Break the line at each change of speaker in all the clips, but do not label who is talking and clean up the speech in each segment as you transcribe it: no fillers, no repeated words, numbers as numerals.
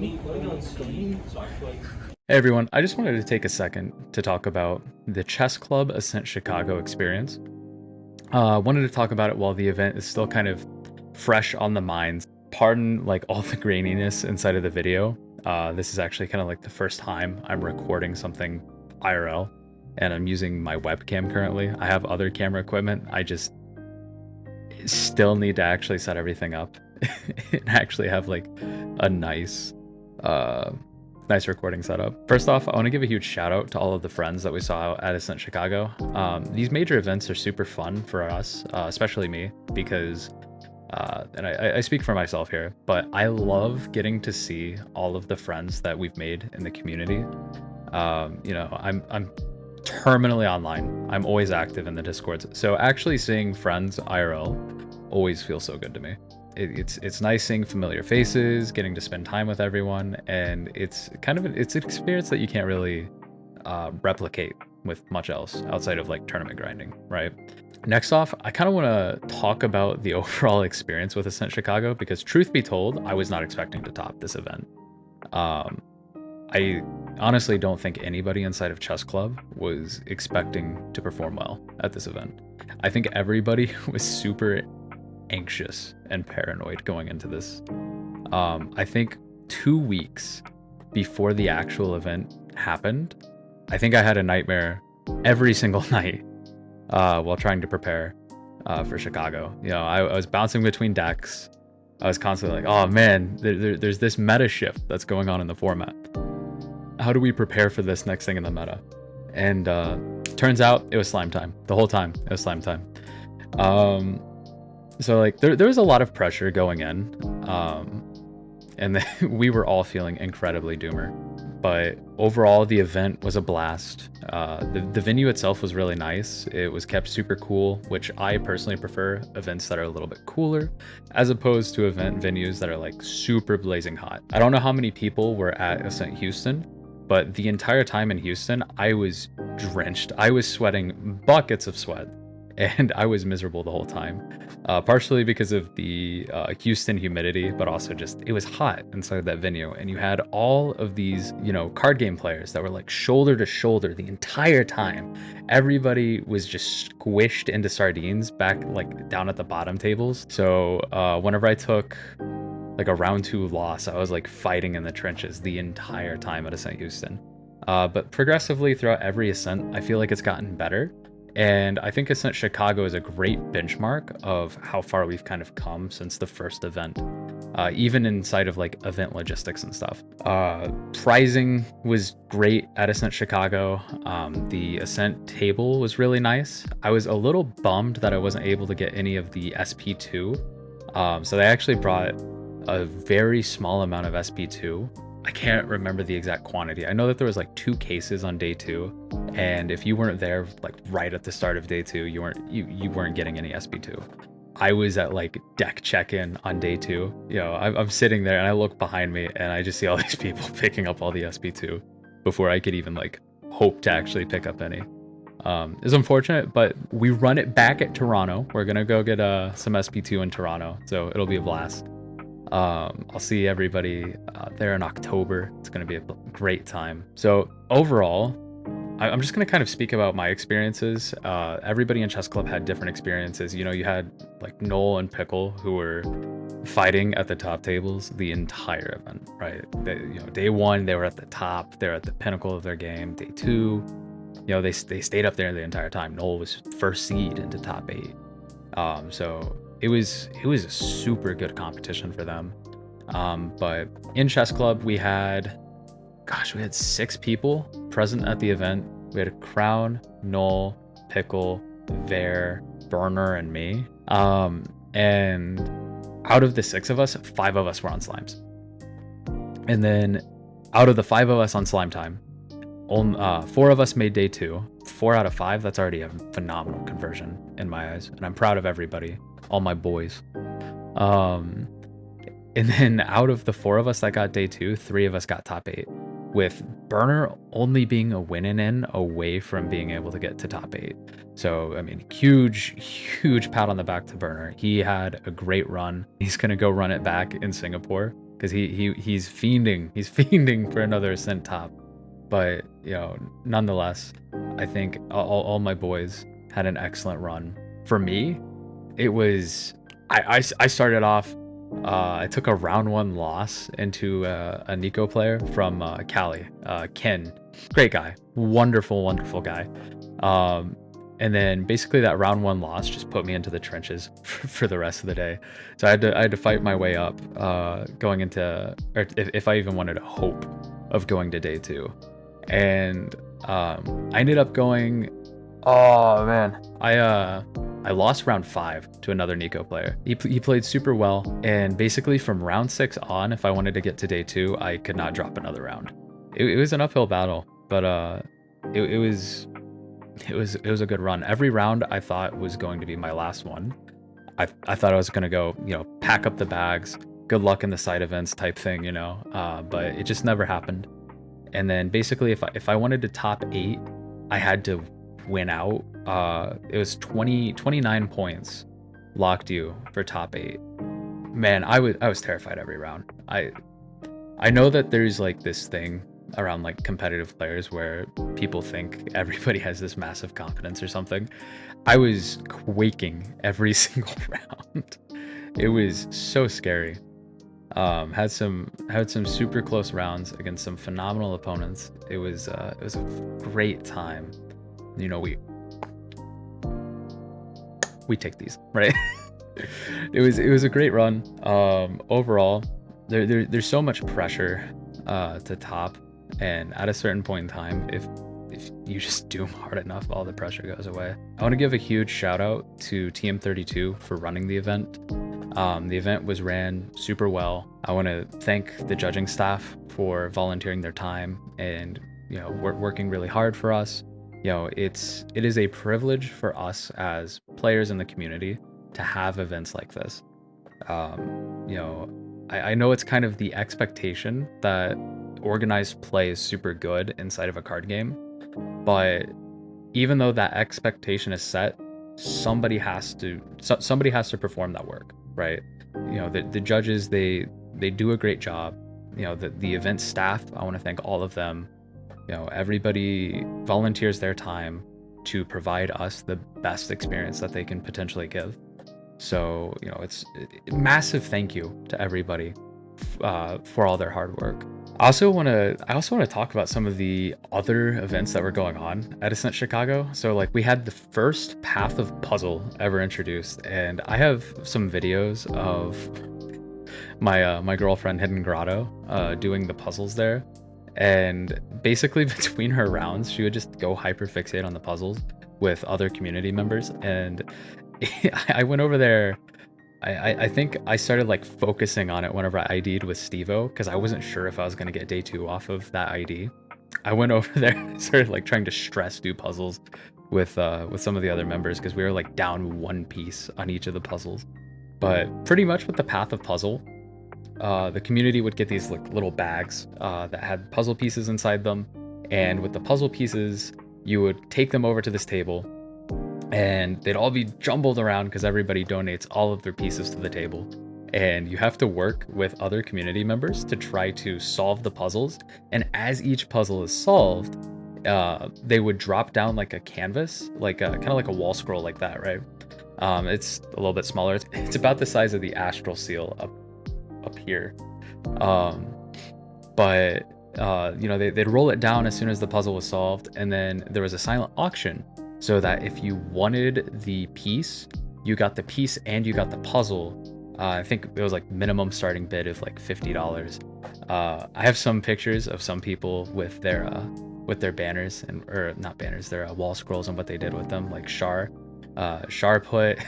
Hey everyone, I just wanted to take a second to talk about the Chess Club Ascent Chicago experience. Wanted to talk about it while the event is still kind of fresh on the minds. Pardon like all the graininess inside of the video. This is actually kind of like the first time I'm recording something IRL, and I'm using my webcam currently. I have other camera equipment. I just still need to actually set everything up and actually have like a uh, nice recording setup. First off, I want to give a huge shout out to all of the friends that we saw at Ascent Chicago. These major events are super fun for us, especially me, because, and I speak for myself here, but I love getting to see all of the friends that we've made in the community. I'm terminally online. I'm always active in the Discords. So actually seeing friends IRL always feels so good to me. It's nice seeing familiar faces, getting to spend time with everyone, and it's an experience that you can't really replicate with much else outside of like tournament grinding, right? Next off, I kind of want to talk about the overall experience with Ascent Chicago because truth be told, I was not expecting to top this event. Um, I honestly don't think anybody inside of Chess Club was expecting to perform well at this event. I think everybody was super anxious and paranoid going into this. I think 2 weeks before the actual event happened, I think I had a nightmare every single night while trying to prepare for Chicago. You know, I was bouncing between decks. I was constantly like, oh man, there's this meta shift that's going on in the format. How do we prepare for this next thing in the meta? And turns out it was slime time. The whole time, it was slime time. So like there was a lot of pressure going in, and then we were all feeling incredibly doomer. But overall, the event was a blast. The venue itself was really nice. It was kept super cool, which I personally prefer events that are a little bit cooler, as opposed to event venues that are like super blazing hot. I don't know how many people were at Ascent Houston, but the entire time in Houston, I was drenched. I was sweating buckets of sweat, and I was miserable the whole time. Partially because of the Houston humidity, but also just it was hot inside that venue, and you had all of these, card game players that were like shoulder to shoulder the entire time. Everybody was just squished into sardines back like down at the bottom tables. So whenever I took like a round 2 loss, I was like fighting in the trenches the entire time at Ascent Houston. But progressively throughout every Ascent, I feel like it's gotten better. And I think Ascent Chicago is a great benchmark of how far we've kind of come since the first event, even inside of like event logistics and stuff. Pricing was great at Ascent Chicago. The Ascent table was really nice. I was a little bummed that I wasn't able to get any of the SP2. So they actually brought a very small amount of SP2. I can't remember the exact quantity. I know that there was like 2 cases on day 2, and if you weren't there like right at the start of day 2, you weren't getting any SP2. I was at like deck check-in on day 2. I'm sitting there and I look behind me and I just see all these people picking up all the SP2 before I could even like hope to actually pick up any. It's unfortunate, but we run it back at Toronto. We're gonna go get some SP2 in Toronto, so it'll be a blast. I'll see everybody there in October. It's going to be a great time. So overall, I'm just going to kind of speak about my experiences. Everybody in Chess Club had different experiences. You had like Noel and Pickle who were fighting at the top tables the entire event, right? Day 1, they were at the top. They're at the pinnacle of their game. Day 2, they stayed up there the entire time. Noel was first seed into top 8. So it was a super good competition for them. But in Chess Club, we had 6 people present at the event. We had Crown, Noel, Pickle, Vare, Burner, and me. And out of the 6 of us, 5 of us were on slimes. And then out of the 5 of us on slime time, 4 of us made day 2. 4 out of 5, that's already a phenomenal conversion in my eyes. And I'm proud of everybody, all my boys. And then out of the 4 of us that got day 2, 3 of us got top 8, with Burner only being a win and in away from being able to get to top 8. So, I mean, huge pat on the back to Burner. He had a great run. He's going to go run it back in Singapore. because he's fiending. He's fiending for another Ascent top. But, you know, nonetheless, I think all my boys had an excellent run. For me, it was I started off. I took a round 1 loss into a Nico player from Cali, Ken. Great guy, wonderful guy. And then basically that round 1 loss just put me into the trenches for the rest of the day. So I had to fight my way up, going into, or if I even wanted a hope of going to day 2. And I ended up going. Oh man, I lost round 5 to another Nico player. He played super well, and basically from round 6 on, if I wanted to get to day 2, I could not drop another round. It was an uphill battle, but it was a good run. Every round I thought was going to be my last one. I thought I was gonna go, you know, pack up the bags, good luck in the side events type thing, you know, but it just never happened. And then basically if I wanted to top 8, I had to win out. It was 29 points locked you for top 8. Man, I was terrified every round. I know that there's like this thing around like competitive players where people think everybody has this massive confidence or something. I was quaking every single round. It was so scary. Had some super close rounds against some phenomenal opponents. It was a great time. You know, we take these, right? It was a great run. Overall, there's so much pressure to top, and at a certain point in time, if you just doom hard enough, all the pressure goes away. I want to give a huge shout out to TM32 for running the event. The event was ran super well. I want to thank the judging staff for volunteering their time and, you know, working really hard for us. You know, it is a privilege for us as players in the community to have events like this. You know, I know it's kind of the expectation that organized play is super good inside of a card game, but even though that expectation is set, somebody has to perform that work, right? You know, the judges, they do a great job. You know, the event staff, I want to thank all of them. You know, everybody volunteers their time to provide us the best experience that they can potentially give. So, you know, it's a massive thank you to everybody for all their hard work. I also want to talk about some of the other events that were going on at Ascent Chicago. So like we had the first Path of Puzzle ever introduced, and I have some videos of my girlfriend Hidden Grotto doing the puzzles there. And basically between her rounds, she would just go hyper fixate on the puzzles with other community members. And I went over there. I think I started like focusing on it whenever I ID'd with Stevo, because I wasn't sure if I was gonna get day 2 off of that ID. I went over there and started like trying to stress do puzzles with some of the other members, because we were like down 1 piece on each of the puzzles. But pretty much with the Path of Puzzle, the community would get these like little bags that had puzzle pieces inside them, and with the puzzle pieces, you would take them over to this table, and they'd all be jumbled around because everybody donates all of their pieces to the table. And you have to work with other community members to try to solve the puzzles. And as each puzzle is solved, they would drop down like a canvas, like kind of like a wall scroll like that, right? It's a little bit smaller. It's about the size of the astral seal up here. But you know, they'd roll it down as soon as the puzzle was solved, and then there was a silent auction, so that if you wanted the piece, you got the piece and you got the puzzle. I think it was like minimum starting bid of like $50. I have some pictures of some people with their banners, or not banners, their wall scrolls, and what they did with them. Like Shar put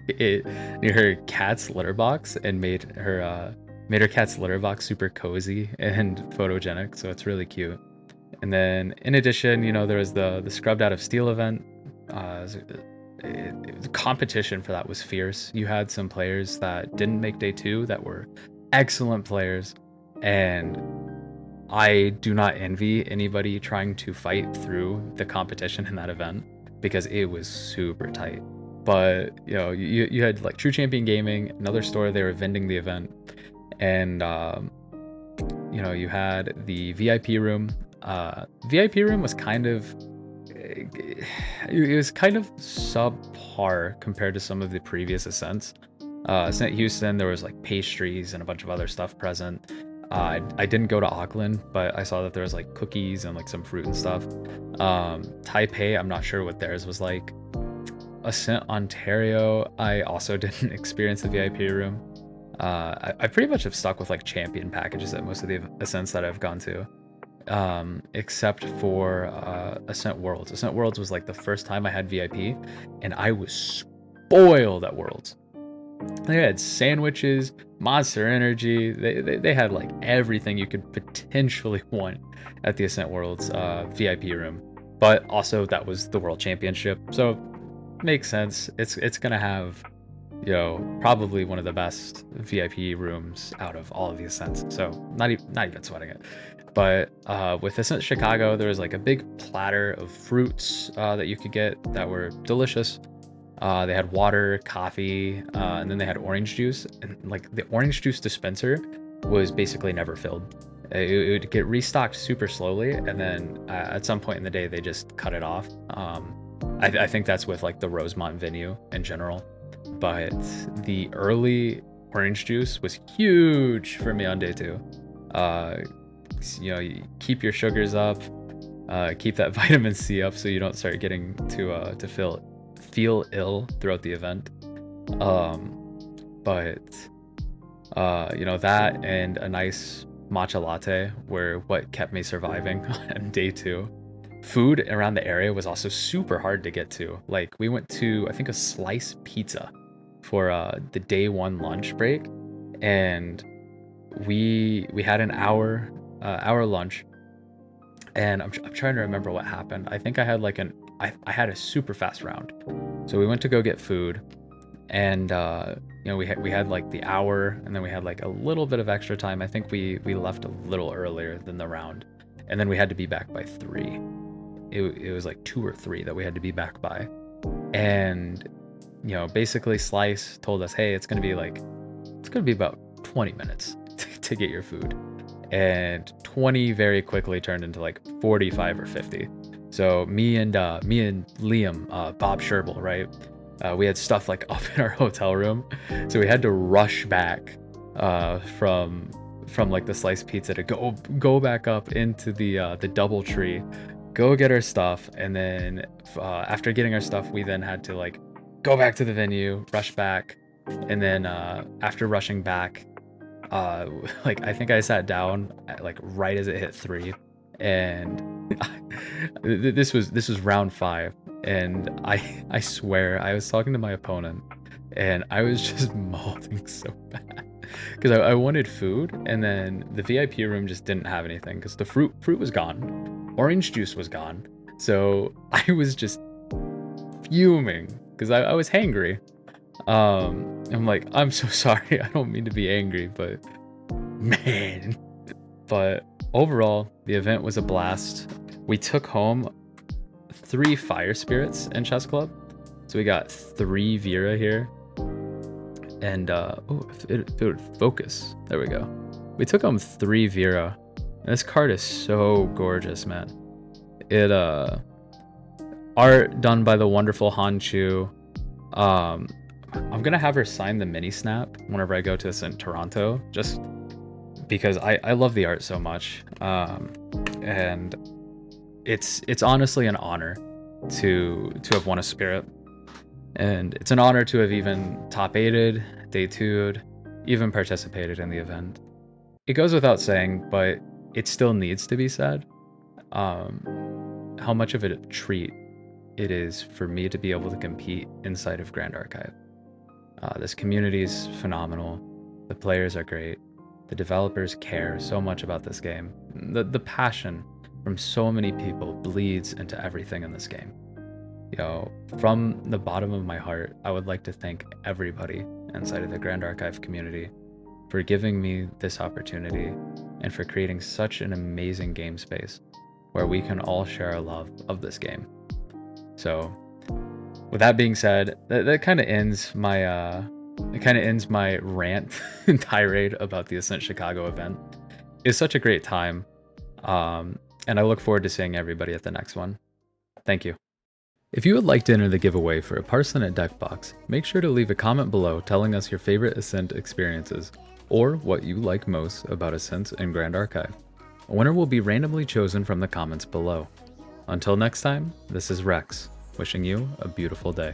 it near her cat's litter box and made her cat's litter box super cozy and photogenic, so it's really cute. And then in addition, you know, there was the Scrubbed Out of Steel event. The competition for that was fierce. You had some players that didn't make day 2 that were excellent players, and I do not envy anybody trying to fight through the competition in that event, because it was super tight. But you know, you had like True Champion Gaming, another store, they were vending the event, and you know, you had the VIP room. VIP room was kind of it was kind of subpar compared to some of the previous Ascents. Ascent Houston, there was like pastries and a bunch of other stuff present. I didn't go to Auckland, but I saw that there was like cookies and like some fruit and stuff. Taipei, I'm not sure what theirs was like. Ascent Ontario, I also didn't experience the VIP room. I pretty much have stuck with like champion packages at most of the Ascents that I've gone to, except for Ascent Worlds. Ascent Worlds was like the first time I had VIP, and I was spoiled at Worlds. They had sandwiches, Monster Energy. They had like everything you could potentially want at the Ascent Worlds VIP room. But also that was the World Championship, so makes sense. It's gonna have, you know, probably one of the best VIP rooms out of all of the Ascents. So not even sweating it. But with Ascent Chicago, there was like a big platter of fruits that you could get that were delicious. They had water, coffee, and then they had orange juice. And like the orange juice dispenser was basically never filled. It would get restocked super slowly, and then at some point in the day, they just cut it off. I think that's with like the Rosemont venue in general. But the early orange juice was huge for me on day 2. You know, you keep your sugars up, keep that vitamin C up so you don't start getting to feel ill throughout the event. But you know, that and a nice matcha latte were what kept me surviving on day 2. Food around the area was also super hard to get to. Like we went to, I think, a Slice Pizza for the day 1 lunch break, and we had an hour lunch, and I'm trying to remember what happened. I think I had like I had a super fast round, so we went to go get food, and you know, we had like the hour, and then we had like a little bit of extra time. I think we left a little earlier than the round, and then we had to be back by 3. It was like 2 or 3 that we had to be back by, and you know, basically Slice told us, hey, it's gonna be about 20 minutes to get your food, and 20 very quickly turned into like 45 or 50. So me and Liam, Bob Sherble, right? We had stuff like up in our hotel room, so we had to rush back from like the Slice Pizza to go back up into the DoubleTree, go get our stuff, and then after getting our stuff, we then had to like go back to the venue, rush back, and then after rushing back, like I think I sat down at, like right as it hit 3, and this was round 5, and I swear I was talking to my opponent, and I was just mouthing so bad because I wanted food, and then the VIP room just didn't have anything because the fruit was gone, orange juice was gone, so I was just fuming because I was hangry. I'm like, I'm so sorry. I don't mean to be angry, but man. But overall, the event was a blast. We took home 3 fire spirits in chess club, so we got 3 Vera here, and oh, if it would focus, there we go. We took home 3 Vera, and this card is so gorgeous, man. It art done by the wonderful Han Chu. I'm gonna have her sign the mini snap whenever I go to this in Toronto, just because I love the art so much. And it's honestly an honor to have won a spirit, and it's an honor to have even top 8'd, day 2'd, even participated in the event. It goes without saying, but it still needs to be said, how much of a treat it is for me to be able to compete inside of Grand Archive. This community is phenomenal. The players are great. The developers care so much about this game. The passion from so many people bleeds into everything in this game. You know, from the bottom of my heart, I would like to thank everybody inside of the Grand Archive community for giving me this opportunity and for creating such an amazing game space where we can all share our love of this game. So with that being said, that kind of ends my it kind of ends my rant and tirade about the Ascent Chicago event. It's such a great time, and I look forward to seeing everybody at the next one. Thank you. If you would like to enter the giveaway for a Parsonate deck box, make sure to leave a comment below telling us your favorite Ascent experiences, or what you like most about Ascent and Grand Archive. A winner will be randomly chosen from the comments below. Until next time, this is Rex, wishing you a beautiful day.